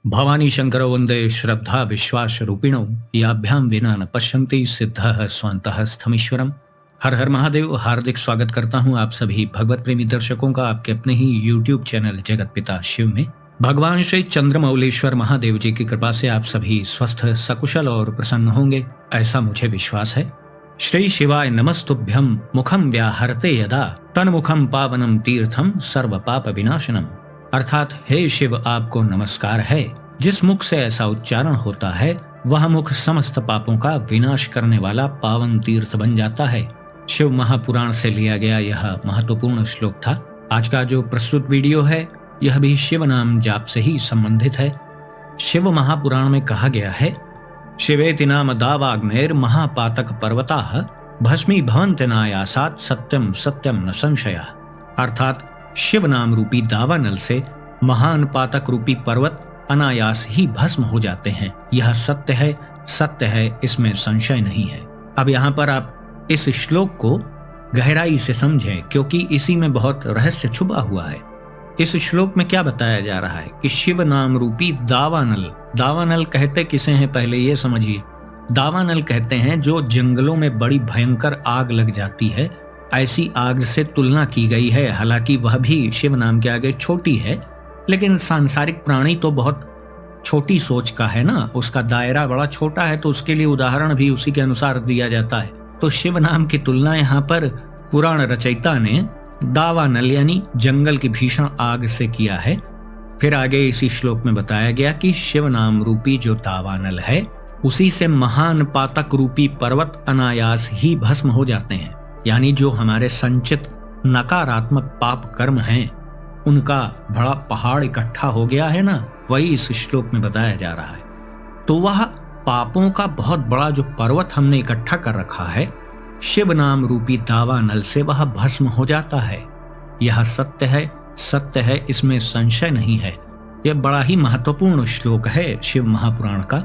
भवानी शंकरो वंदे श्रद्धा विश्वास रूपिणो याभ्याम विना न पश्यन्ति सिद्धः स्वान्तः स्थमीश्वरम। हर हर महादेव। हार्दिक स्वागत करता हूं आप सभी भगवत प्रेमी दर्शकों का आपके अपने ही YouTube चैनल जगत पिता शिव में। भगवान श्री चंद्रमौलेश्वर महादेव जी की कृपा से आप सभी स्वस्थ सकुशल और प्रसन्न होंगे, ऐसा मुझे विश्वास है। श्री शिवाय नमस्तुभ्यम मुखम व्याहरते यदा तन्मुखम पावनम तीर्थम सर्व पाप विनाशनम। अर्थात हे शिव, आपको नमस्कार है। जिस मुख से ऐसा उच्चारण होता है वह मुख समस्त पापों का विनाश करने वाला पावन तीर्थ बन जाता है। शिव महापुराण से लिया गया यह महत्वपूर्ण श्लोक था। आज का जो प्रस्तुत वीडियो है यह भी शिव नाम जाप से ही संबंधित है। शिव महापुराण में कहा गया है, शिवेति नाम दावाग्नेर महापातक पर्वताः भस्मी भवन्ति नायासात् सत्यम सत्यम न संशयः। अर्थात शिव नाम रूपी दावानल से महान पातक रूपी पर्वत अनायास ही भस्म हो जाते हैं। यह सत्य है, इसमें संशय नहीं है। अब यहाँ पर आप इस श्लोक को गहराई से समझें, क्योंकि इसी में बहुत रहस्य छुपा हुआ है। इस श्लोक में क्या बताया जा रहा है कि शिव नाम रूपी दावानल कहते किसे हैं, पहले ये समझिए। दावानल कहते हैं जो जंगलों में बड़ी भयंकर आग लग जाती है, ऐसी आग से तुलना की गई है। हालांकि वह भी शिव नाम के आगे छोटी है, लेकिन सांसारिक प्राणी तो बहुत छोटी सोच का है ना, उसका दायरा बड़ा छोटा है, तो उसके लिए उदाहरण भी उसी के अनुसार दिया जाता है। तो शिव नाम की तुलना यहाँ पर पुराण रचयिता ने दावानल यानी जंगल की भीषण आग से किया है। फिर आगे इसी श्लोक में बताया गया कि शिव नाम रूपी जो दावानल है उसी से महान पातक रूपी पर्वत अनायास ही भस्म हो जाते हैं। यानी जो हमारे संचित नकारात्मक पाप कर्म हैं उनका बड़ा पहाड़ इकट्ठा हो गया है ना, वही इस श्लोक में बताया जा रहा है। तो वह पापों का बहुत बड़ा जो पर्वत हमने इकट्ठा कर रखा है, शिव नाम रूपी दावानल से वह भस्म हो जाता है। यह सत्य है, इसमें संशय नहीं है। यह बड़ा ही महत्वपूर्ण श्लोक है शिव महापुराण का।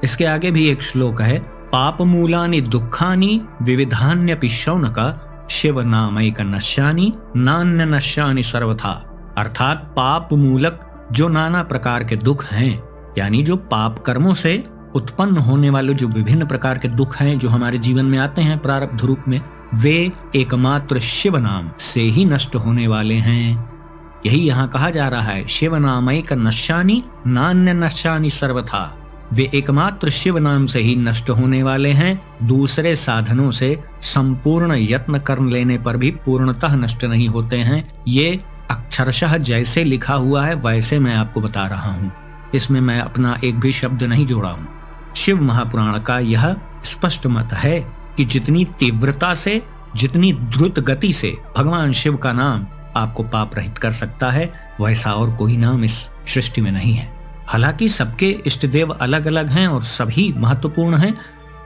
इसके आगे भी एक श्लोक है, पाप मूलानि दुखानि विविधान्यपि शौनक शिव नामैक नश्यानि नान्य नश्यानि सर्वथा। अर्थात पाप मूलक जो नाना प्रकार के दुख हैं, यानी जो पाप कर्मों से उत्पन्न होने वाले जो विभिन्न प्रकार के दुख हैं जो हमारे जीवन में आते हैं प्रारब्ध रूप में, वे एकमात्र शिव नाम से ही नष्ट होने वाले हैं। यही यहाँ कहा जा रहा है, शिव नामैक नश्यानि नान्य नश्यानि सर्वथा। वे एकमात्र शिव नाम से ही नष्ट होने वाले हैं, दूसरे साधनों से संपूर्ण यत्न कर लेने पर भी पूर्णतः नष्ट नहीं होते हैं। ये अक्षरशः जैसे लिखा हुआ है वैसे मैं आपको बता रहा हूँ, इसमें मैं अपना एक भी शब्द नहीं जोड़ा हूँ। शिव महापुराण का यह स्पष्ट मत है कि जितनी तीव्रता से, जितनी द्रुत गति से भगवान शिव का नाम आपको पाप रहित कर सकता है, वैसा और कोई नाम इस सृष्टि में नहीं है। हालांकि सबके इष्ट देव अलग अलग हैं और सभी महत्वपूर्ण हैं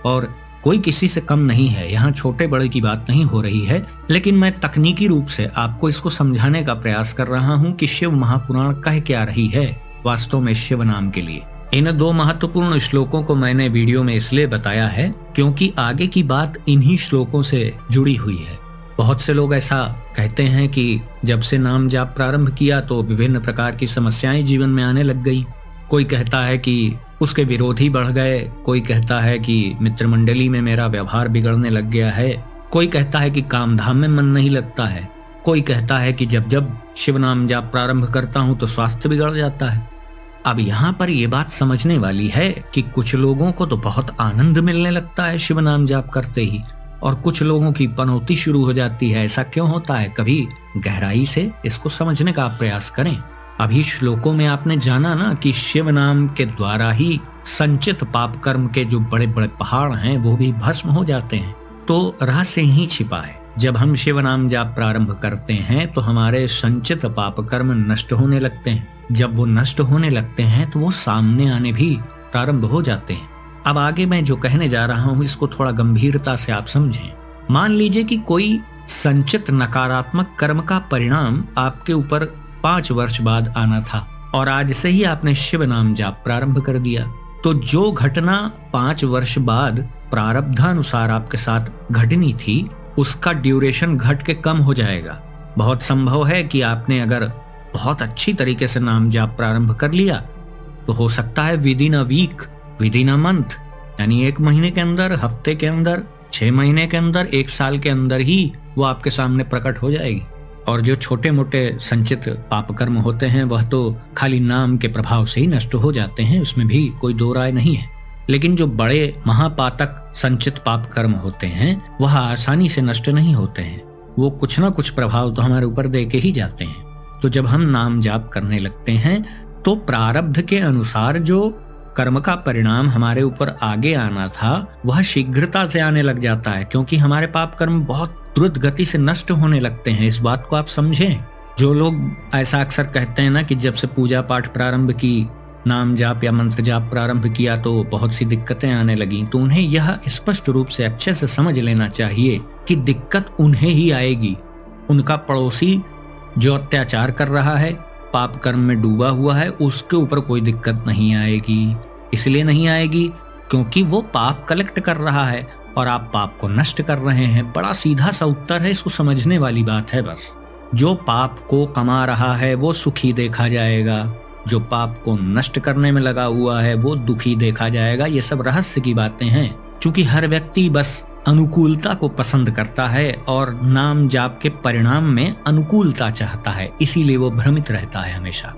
और कोई किसी से कम नहीं है। यहाँ छोटे बड़े की बात नहीं हो रही है, लेकिन मैं तकनीकी रूप से आपको इसको समझाने का प्रयास कर रहा हूँ कि शिव महापुराण कह क्या रही है वास्तव में शिव नाम के लिए। इन दो महत्वपूर्ण श्लोकों को मैंने वीडियो में इसलिए बताया है क्योंकि आगे की बात इन्हीं श्लोकों से जुड़ी हुई है। बहुत से लोग ऐसा कहते हैं कि जब से नाम जाप प्रारंभ किया तो विभिन्न प्रकार की समस्याएं जीवन में आने लग गई। कोई कहता है कि उसके विरोधी बढ़ गए, कोई कहता है कि मित्र मंडली में मेरा व्यवहार बिगड़ने लग गया है, कोई कहता है कि काम धाम में मन नहीं लगता है, कोई कहता है कि जब जब शिव नाम जाप प्रारंभ करता हूँ तो स्वास्थ्य बिगड़ जाता है। अब यहाँ पर ये बात समझने वाली है कि कुछ लोगों को तो बहुत आनंद मिलने लगता है शिव नाम जाप करते ही, और कुछ लोगों की पनौती शुरू हो जाती है। ऐसा क्यों होता है? कभी गहराई से इसको समझने का प्रयास करें। अभी श्लोकों में आपने जाना ना कि शिव नाम के द्वारा ही संचित पाप कर्म के जो बड़े बड़े पहाड़ हैं वो भी भस्म हो जाते हैं। तो रहस्य ही छिपा है। जब हम शिव नाम जाप प्रारंभ करते हैं तो हमारे संचित पाप कर्म नष्ट होने लगते हैं। जब वो नष्ट होने लगते हैं तो वो सामने आने भी प्रारंभ हो जाते हैं। अब आगे मैं जो कहने जा रहा हूँ इसको थोड़ा गंभीरता से आप समझें। मान लीजिए कि कोई संचित नकारात्मक कर्म का परिणाम आपके ऊपर 5 वर्ष बाद आना था और आज से ही आपने शिव नाम जाप प्रारंभ कर दिया, तो जो घटना 5 वर्ष बाद प्रारब्धानुसार आपके साथ घटनी थी उसका ड्यूरेशन घट के कम हो जाएगा। बहुत संभव है कि आपने अगर बहुत अच्छी तरीके से नाम जाप प्रारंभ कर लिया तो हो सकता है within a week, within a month, यानी 1 महीने के अंदर, हफ्ते के अंदर, 6 महीने के अंदर, 1 साल के अंदर ही वो आपके सामने प्रकट हो जाएगी। और जो छोटे मोटे संचित पाप कर्म होते हैं वह तो खाली नाम के प्रभाव से ही नष्ट हो जाते हैं, उसमें भी कोई दो राय नहीं है। लेकिन जो बड़े महापातक संचित पाप कर्म होते हैं वह आसानी से नष्ट नहीं होते हैं, वो कुछ ना कुछ प्रभाव तो हमारे ऊपर दे के ही जाते हैं। तो जब हम नाम जाप करने लगते हैं तो प्रारब्ध के अनुसार जो कर्म का परिणाम हमारे ऊपर आगे आना था वह शीघ्रता से आने लग जाता है, क्योंकि हमारे पाप कर्म बहुत द्रुत गति से नष्ट होने लगते हैं। इस बात को आप समझें। जो लोग ऐसा अक्सर कहते हैं ना कि जब से पूजा पाठ प्रारंभ की, नाम जाप या मंत्र जाप प्रारंभ किया तो बहुत सी दिक्कतें आने लगी, तो उन्हें यह स्पष्ट रूप से अच्छे से समझ लेना चाहिए कि दिक्कत उन्हें ही आएगी। उनका पड़ोसी जो अत्याचार कर रहा है, पाप कर्म में डूबा हुआ है, उसके ऊपर कोई दिक्कत नहीं आएगी। इसलिए नहीं आएगी क्योंकि वो पाप कलेक्ट कर रहा है और आप पाप को नष्ट कर रहे हैं। बड़ा सीधा सा उत्तर है, इसको समझने वाली बात है बस। जो पाप को कमा रहा है वो सुखी देखा जाएगा, जो पाप को नष्ट करने में लगा हुआ है वो दुखी देखा जाएगा। ये सब रहस्य की बातें हैं। क्योंकि हर व्यक्ति बस अनुकूलता को पसंद करता है और नाम जाप के परिणाम में अनुकूलता चाहता है, इसीलिए वो भ्रमित रहता है हमेशा।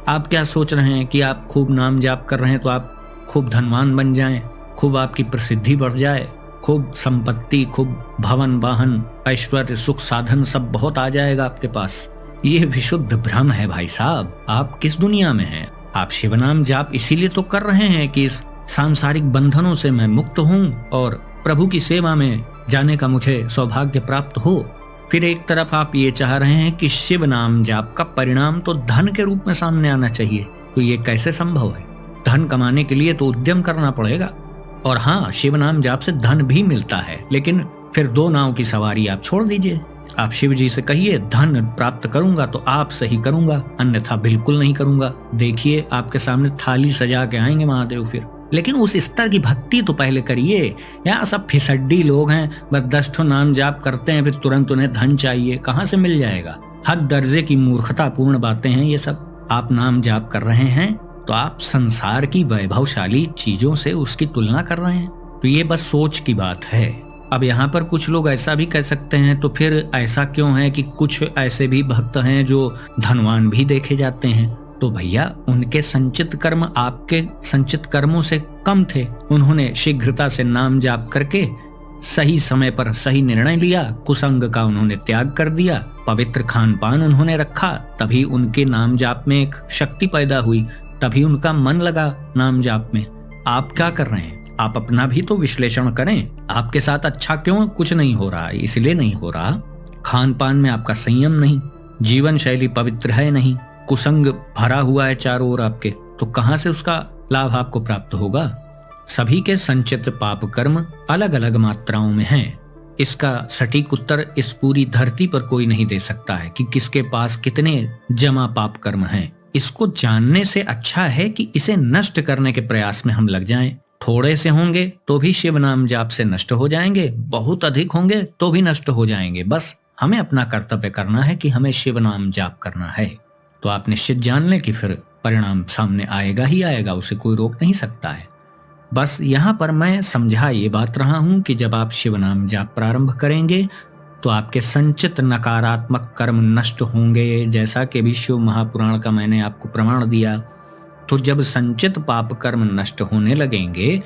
आप क्या सोच रहे हैं कि आप खूब नाम जाप कर रहे हैं तो आप खूब धनवान बन जाएं, खूब आपकी प्रसिद्धि बढ़ जाए, खूब संपत्ति, खूब भवन वाहन, ऐश्वर्य, सुख, साधन सब बहुत आ जाएगा आपके पास। ये विशुद्ध भ्रम है भाई साहब। आप किस दुनिया में हैं? आप शिव नाम जाप इसीलिए तो कर रहे हैं कि इस सांसारिक बंधनों से मैं मुक्त हूँ और प्रभु की सेवा में जाने का मुझे सौभाग्य प्राप्त हो। फिर एक तरफ आप ये चाह रहे हैं कि शिव नाम जाप का परिणाम तो धन के रूप में सामने आना चाहिए। तो ये कैसे संभव है? धन कमाने के लिए तो उद्यम करना पड़ेगा। और हाँ, शिव नाम जाप से धन भी मिलता है, लेकिन फिर 2 नाव की सवारी आप छोड़ दीजिए। आप शिव जी से कहिए धन प्राप्त करूंगा तो आप सही करूंगा, अन्यथा बिल्कुल नहीं करूंगा। देखिए आपके सामने थाली सजा के आएंगे महादेव फिर। लेकिन उस स्तर की भक्ति तो पहले करिए। यहाँ सब फिसड्डी लोग हैं, बस 10 ठो नाम जाप करते हैं फिर तुरंत उन्हें धन चाहिए। कहाँ से मिल जाएगा? हद दर्जे की मूर्खतापूर्ण बातें हैं ये सब। आप नाम जाप कर रहे हैं तो आप संसार की वैभवशाली चीजों से उसकी तुलना कर रहे हैं। तो ये बस सोच की बात है। अब यहाँ पर कुछ लोग ऐसा भी कह सकते हैं, तो फिर ऐसा क्यों है कि कुछ ऐसे भी भक्त हैं जो धनवान भी देखे जाते हैं? तो भैया उनके संचित कर्म आपके संचित कर्मों से कम थे। उन्होंने शीघ्रता से नाम जाप करके सही समय पर सही निर्णय लिया, कुसंग का उन्होंने त्याग कर दिया, पवित्र खान पान उन्होंने रखा, तभी उनके नाम जाप में एक शक्ति पैदा हुई, तभी उनका मन लगा नाम जाप में। आप क्या कर रहे हैं? आप अपना भी तो विश्लेषण करें। आपके साथ अच्छा क्यों कुछ नहीं हो रहा? इसलिए नहीं हो रहा, खान पान में आपका संयम नहीं, जीवन शैली पवित्र है नहीं, कुसंग भरा हुआ है चारों ओर आपके, तो कहां से उसका लाभ आपको प्राप्त होगा? सभी के संचित पाप कर्म अलग अलग मात्राओं में हैं। इसका सटीक उत्तर इस पूरी धरती पर कोई नहीं दे सकता है कि किसके पास कितने जमा पाप कर्म हैं। इसको जानने से अच्छा है कि इसे नष्ट करने के प्रयास में हम लग जाएं। थोड़े से होंगे तो भी शिव नाम जाप से नष्ट हो जाएंगे, बहुत अधिक होंगे तो भी नष्ट हो जाएंगे। बस हमें अपना कर्तव्य करना है कि हमें शिव नाम जाप करना है। तो आप निश्चित जान लें कि फिर परिणाम सामने आएगा ही आएगा, उसे कोई रोक नहीं सकता है। बस यहाँ पर मैं समझा ये बात रहा हूँ कि जब आप शिव नाम जाप प्रारंभ करेंगे तो आपके संचित नकारात्मक कर्म नष्ट होंगे, जैसा कि भी शिव महापुराण का मैंने आपको प्रमाण दिया। तो जब संचित पाप कर्म नष्ट होने लगेंगे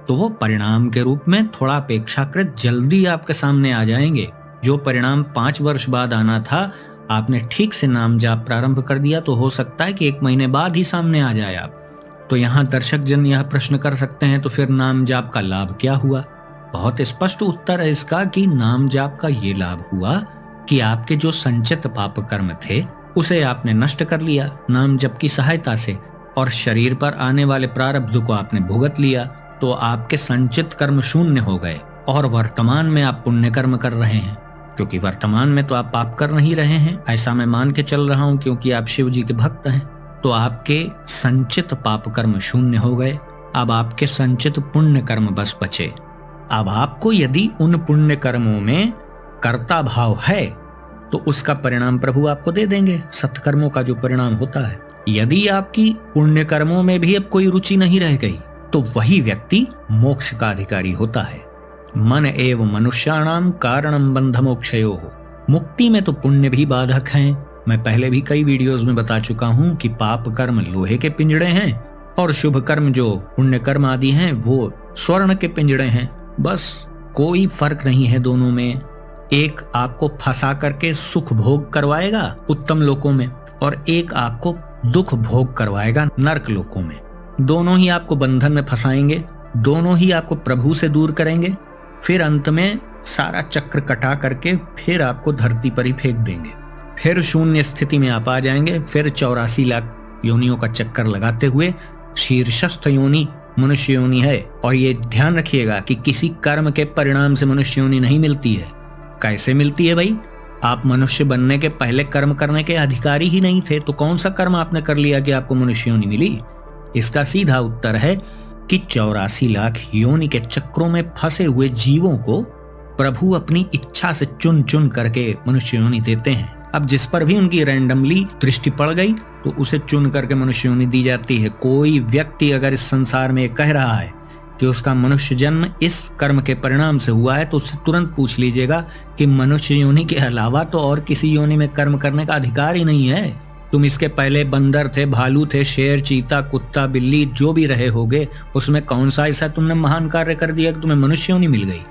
तो वो परिणाम के रूप में थोड़ा अपेक्षाकृत जल्दी आपके सामने आ जाएंगे। जो परिणाम 5 वर्ष बाद आना था, आपने ठीक से नाम जाप प्रारंभ कर दिया तो हो सकता है कि 1 महीने बाद ही सामने आ जाए आप। तो यहाँ दर्शक जन यह प्रश्न कर सकते हैं, तो फिर नाम जाप का लाभ क्या हुआ? बहुत स्पष्ट उत्तर है इसका कि नाम जाप का ये लाभ हुआ कि आपके जो संचित पाप कर्म थे उसे आपने नष्ट कर लिया नाम जप की सहायता से, और शरीर पर आने वाले प्रारब्ध को आपने भुगत लिया। तो आपके संचित कर्म शून्य हो गए और वर्तमान में आप पुण्य कर्म कर रहे हैं, क्योंकि वर्तमान में तो आप पाप कर नहीं रहे हैं, ऐसा मैं मान के चल रहा हूं क्योंकि आप शिव जी के भक्त हैं। तो आपके संचित पाप कर्म शून्य हो गए। अब आपके संचित पुण्य कर्म बस बचे। अब आपको यदि उन पुण्य कर्मों में कर्ता भाव है तो उसका परिणाम प्रभु आपको दे देंगे। सत्कर्मों का जो परिणाम होता है यदि आपकी पुण्य कर्मों में भी अब कोई रुचि नहीं रह गई तो वही व्यक्ति मोक्ष का अधिकारी होता है। मन एव मनुष्याणाम कारणम बंध मोक्षयोः। मुक्ति में तो पुण्य भी बाधक हैं। मैं पहले भी कई वीडियोस में बता चुका हूं कि पाप कर्म लोहे के पिंजड़े हैं और शुभ कर्म जो पुण्य कर्म आदि हैं वो स्वर्ण के पिंजड़े हैं। बस कोई फर्क नहीं है दोनों में। एक आपको फंसा करके सुख भोग करवाएगा उत्तम लोकों में और एक आपको दुख भोग करवाएगा नरक लोकों में। दोनों ही आपको बंधन में फंसाएंगे, दोनों ही आपको प्रभु से दूर करेंगे, फिर अंत में सारा चक्र कटा करके फिर आपको धरती पर ही फेंक देंगे। फिर शून्य स्थिति में आप आ जाएंगे। फिर 84 लाख योनियों का चक्कर लगाते हुए शीर्षस्थ योनि मनुष्य योनि है। और ये ध्यान रखिएगा कि किसी कर्म के परिणाम से मनुष्य योनि नहीं मिलती है। कैसे मिलती है भाई? आप मनुष्य बनने के पहले कर्म करने के अधिकारी ही नहीं थे, तो कौन सा कर्म आपने कर लिया कि आपको मनुष्य योनि मिली? इसका सीधा उत्तर है कि 84 लाख योनि के चक्रों में फंसे हुए जीवों को प्रभु अपनी इच्छा से चुन चुन करके मनुष्य योनि देते हैं। अब जिस पर भी उनकी रैंडमली दृष्टि पड़ गई तो उसे चुन करके मनुष्य योनि दी जाती है। कोई व्यक्ति अगर इस संसार में कह रहा है कि उसका मनुष्य जन्म इस कर्म के परिणाम से हुआ है तो उससे तुरंत पूछ लीजिएगा कि मनुष्य योनि के अलावा तो और किसी योनि में कर्म करने का अधिकार ही नहीं है। तुम इसके पहले बंदर थे, भालू थे, शेर, चीता, कुत्ता, बिल्ली जो भी रहे होगे, उसमें कौन सा ऐसा तुमने महान कार्य कर दिया कि तुम्हें मनुष्य योनि मिल गई?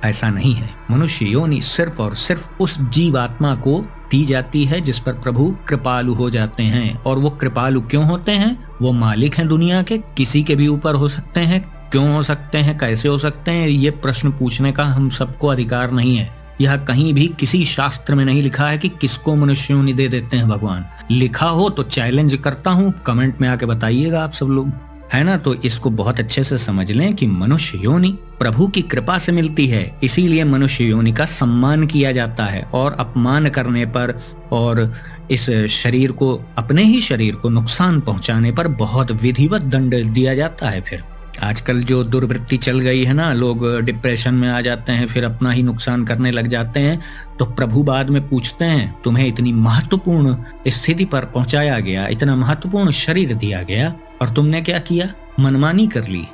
ऐसा नहीं है। मनुष्य योनि सिर्फ और सिर्फ उस जीवात्मा को दी जाती है जिस पर प्रभु कृपालु हो जाते हैं। और वो कृपालु क्यों होते हैं? वो मालिक हैं दुनिया के, किसी के भी ऊपर हो सकते हैं। क्यों हो सकते हैं, कैसे हो सकते हैं, ये प्रश्न पूछने का हम सबको अधिकार नहीं है। यह कहीं भी किसी शास्त्र में नहीं लिखा है कि किसको मनुष्य योनि दे देते हैं भगवान। लिखा हो तो चैलेंज करता हूँ, कमेंट में आके बताइएगा आप सब लोग, है ना? तो इसको बहुत अच्छे से समझ लें कि मनुष्य योनि प्रभु की कृपा से मिलती है। इसीलिए मनुष्य योनि का सम्मान किया जाता है और अपमान करने पर और इस शरीर को, अपने ही शरीर को नुकसान पहुंचाने पर बहुत विधिवत दंड दिया जाता है। फिर आजकल जो दुर्वृत्ति चल गई है ना, लोग डिप्रेशन में आ जाते हैं, फिर अपना ही नुकसान करने लग जाते हैं, तो प्रभु बाद में पूछते हैं तुम्हें इतनी महत्वपूर्ण स्थिति पर पहुंचाया गया, इतना महत्वपूर्ण शरीर दिया गया और तुमने क्या किया? मनमानी कर ली।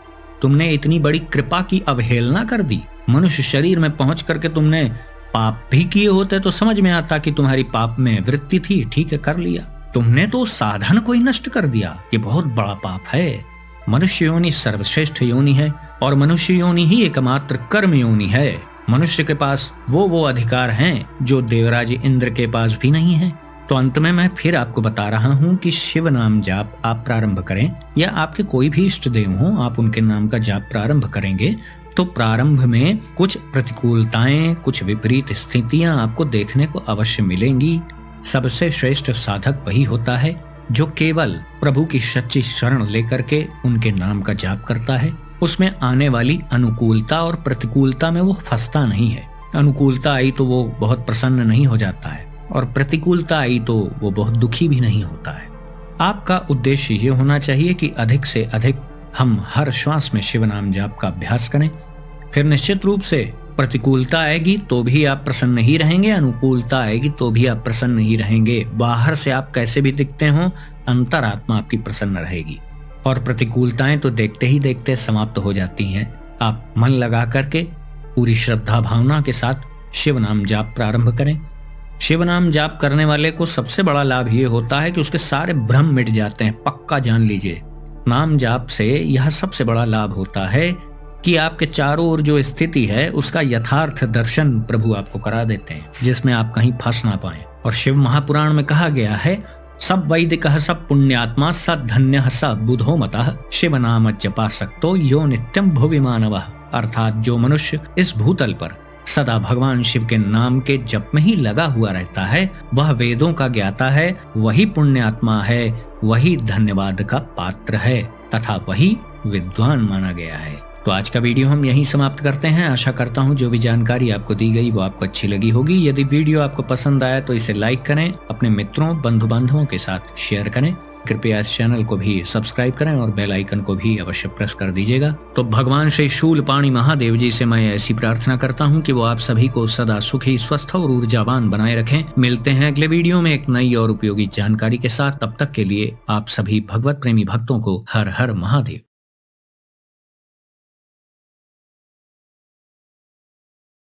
तुमने इतनी बड़ी कृपा की अवहेलना कर दी। मनुष्य शरीर में पहुंच करके तुमने पाप भी किए होते तो समझ में आता कि तुम्हारी पाप में वृत्ति थी, ठीक है, कर लिया। तुमने तो साधन को ही नष्ट कर दिया। ये बहुत बड़ा पाप है। मनुष्य योनि सर्वश्रेष्ठ योनि है और मनुष्य योनि ही एकमात्र कर्म योनि है। मनुष्य के पास वो अधिकार हैं जो देवराज इंद्र के पास भी नहीं है। तो अंत में मैं फिर आपको बता रहा हूँ कि शिव नाम जाप आप प्रारंभ करें या आपके कोई भी इष्ट देव हो, आप उनके नाम का जाप प्रारंभ करेंगे तो प्रारंभ में कुछ प्रतिकूलताएं, कुछ विपरीत स्थितियां आपको देखने को अवश्य मिलेंगी। सबसे श्रेष्ठ साधक वही होता है जो केवल प्रभु की सच्ची शरण लेकर के उनके नाम का जाप करता है। उसमें आने वाली अनुकूलता और प्रतिकूलता में वो फंसता नहीं है। अनुकूलता आई तो वो बहुत प्रसन्न नहीं हो जाता है और प्रतिकूलता आई तो वो बहुत दुखी भी नहीं होता है। आपका उद्देश्य ये होना चाहिए कि अधिक से अधिक हम हर श्वास में शिव नाम जाप का अभ्यास करें। फिर निश्चित रूप से प्रतिकूलता आएगी तो भी आप प्रसन्न ही रहेंगे, अनुकूलता आएगी तो भी आप प्रसन्न ही रहेंगे। बाहर से आप कैसे भी दिखते हो, अंतरात्मा आपकी प्रसन्न रहेगी। और प्रतिकूलताएं तो देखते ही देखते समाप्त हो जाती हैं। आप मन लगा करके पूरी श्रद्धा भावना के साथ शिव नाम जाप प्रारंभ करें। शिव नाम जाप करने वाले को सबसे बड़ा लाभ ये होता है कि उसके सारे भ्रम मिट जाते हैं। पक्का जान लीजिए, नाम जाप से यह सबसे बड़ा लाभ होता है कि आपके चारों ओर जो स्थिति है उसका यथार्थ दर्शन प्रभु आपको करा देते हैं, जिसमें आप कहीं फंस ना पाए। और शिव महापुराण में कहा गया है, सब वैदिकः सब पुण्यात्मा स धन्यः स बुधो मतः शिव नाम जपा सक्तो यो नित्यम भुवि मानवः। अर्थात जो मनुष्य इस भूतल पर सदा भगवान शिव के नाम के जप में ही लगा हुआ रहता है, वह वेदों का ज्ञाता है, वही पुण्यात्मा है, वही धन्यवाद का पात्र है तथा वही विद्वान माना गया है। तो आज का वीडियो हम यहीं समाप्त करते हैं। आशा करता हूँ जो भी जानकारी आपको दी गई वो आपको अच्छी लगी होगी। यदि वीडियो आपको पसंद आया तो इसे लाइक करें, अपने मित्रों बंधु बांधवों के साथ शेयर करें कृपया इस चैनल को भी सब्सक्राइब करें और बेल आइकन को भी अवश्य प्रेस कर दीजिएगा। तो भगवान श्री शूलपाणी महादेव जी से मैं ऐसी प्रार्थना करता हूँ कि वो आप सभी को सदा सुखी, स्वस्थ और ऊर्जावान बनाए रखें। मिलते हैं अगले वीडियो में एक नई और उपयोगी जानकारी के साथ। तब तक के लिए आप सभी भगवत प्रेमी भक्तों को हर हर महादेव।